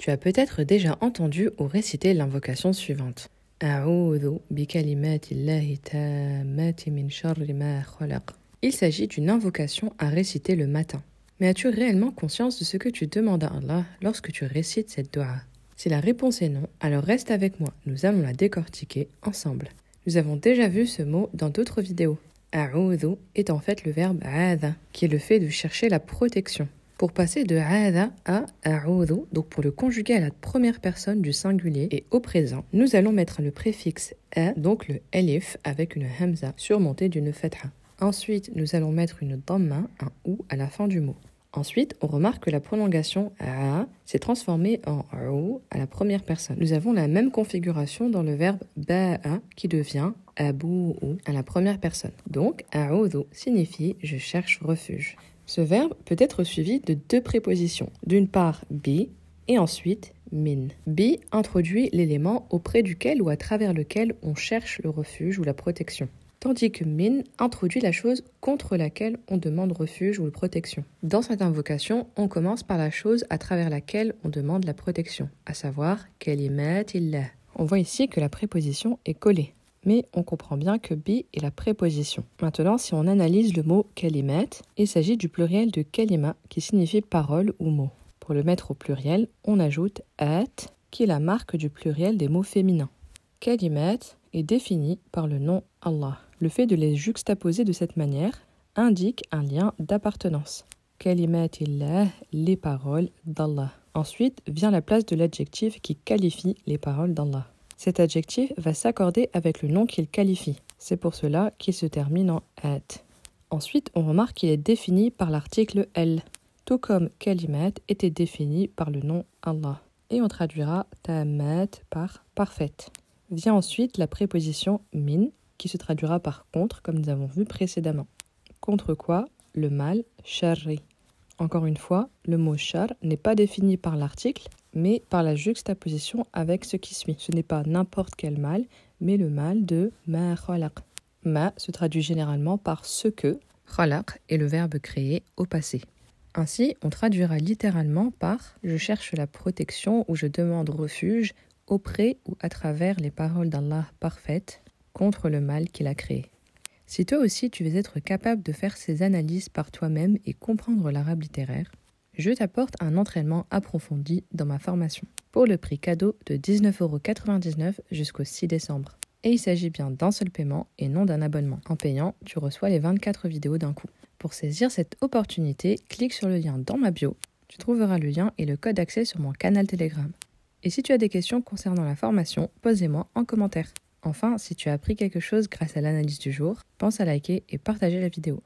Tu as peut-être déjà entendu ou récité l'invocation suivante. A'udhu bi kalimatillahi tammati min sharri ma khalaq. Il s'agit d'une invocation à réciter le matin. Mais as-tu réellement conscience de ce que tu demandes à Allah lorsque tu récites cette dua? Si la réponse est non, alors reste avec moi, nous allons la décortiquer ensemble. Nous avons déjà vu ce mot dans d'autres vidéos. A'udhu est en fait le verbe a'adha, qui est le fait de chercher la protection. Pour passer de a'adha à a'udhu, donc pour le conjuguer à la première personne du singulier et au présent, nous allons mettre le préfixe a, donc le alif avec une hamza surmontée d'une fatha. Ensuite, nous allons mettre une dhamma, un ou à la fin du mot. Ensuite, on remarque que la prolongation a s'est transformée en ou à la première personne. Nous avons la même configuration dans le verbe ba'a qui devient abou à la première personne. Donc, a'udhu signifie je cherche refuge. Ce verbe peut être suivi de deux prépositions. D'une part, bi et ensuite min. Bi introduit l'élément auprès duquel ou à travers lequel on cherche le refuge ou la protection. Tandis que min introduit la chose contre laquelle on demande refuge ou protection. Dans cette invocation, on commence par la chose à travers laquelle on demande la protection, à savoir kalimatillah. On voit ici que la préposition est collée, mais on comprend bien que bi est la préposition. Maintenant, si on analyse le mot kalimat, il s'agit du pluriel de kalima qui signifie parole ou mot. Pour le mettre au pluriel, on ajoute at qui est la marque du pluriel des mots féminins. Kalimat est défini par le nom Allah. Le fait de les juxtaposer de cette manière indique un lien d'appartenance. Kalimatillah, les paroles d'Allah. Ensuite vient la place de l'adjectif qui qualifie les paroles d'Allah. Cet adjectif va s'accorder avec le nom qu'il qualifie. C'est pour cela qu'il se termine en at. Ensuite, on remarque qu'il est défini par l'article L, tout comme kalimat était défini par le nom Allah. Et on traduira tammat par parfaite. Vient ensuite la préposition min, qui se traduira par contre, comme nous avons vu précédemment. Contre quoi? Le mal, sharri. Encore une fois, le mot shar n'est pas défini par l'article, mais par la juxtaposition avec ce qui suit. Ce n'est pas n'importe quel mal, mais le mal de ma khalaq. Ma se traduit généralement par ce que, khalaq est le verbe créé au passé. Ainsi, on traduira littéralement par « je cherche la protection » ou « je demande refuge » auprès ou à travers les paroles d'Allah parfaites contre le mal qu'il a créé. Si toi aussi tu veux être capable de faire ces analyses par toi-même et comprendre l'arabe littéraire, je t'apporte un entraînement approfondi dans ma formation pour le prix cadeau de 19,99 € jusqu'au 6 décembre. Et il s'agit bien d'un seul paiement et non d'un abonnement. En payant, tu reçois les 24 vidéos d'un coup. Pour saisir cette opportunité, clique sur le lien dans ma bio. Tu trouveras le lien et le code d'accès sur mon canal Telegram. Et si tu as des questions concernant la formation, pose-les-moi en commentaire. Enfin, si tu as appris quelque chose grâce à l'analyse du jour, pense à liker et partager la vidéo.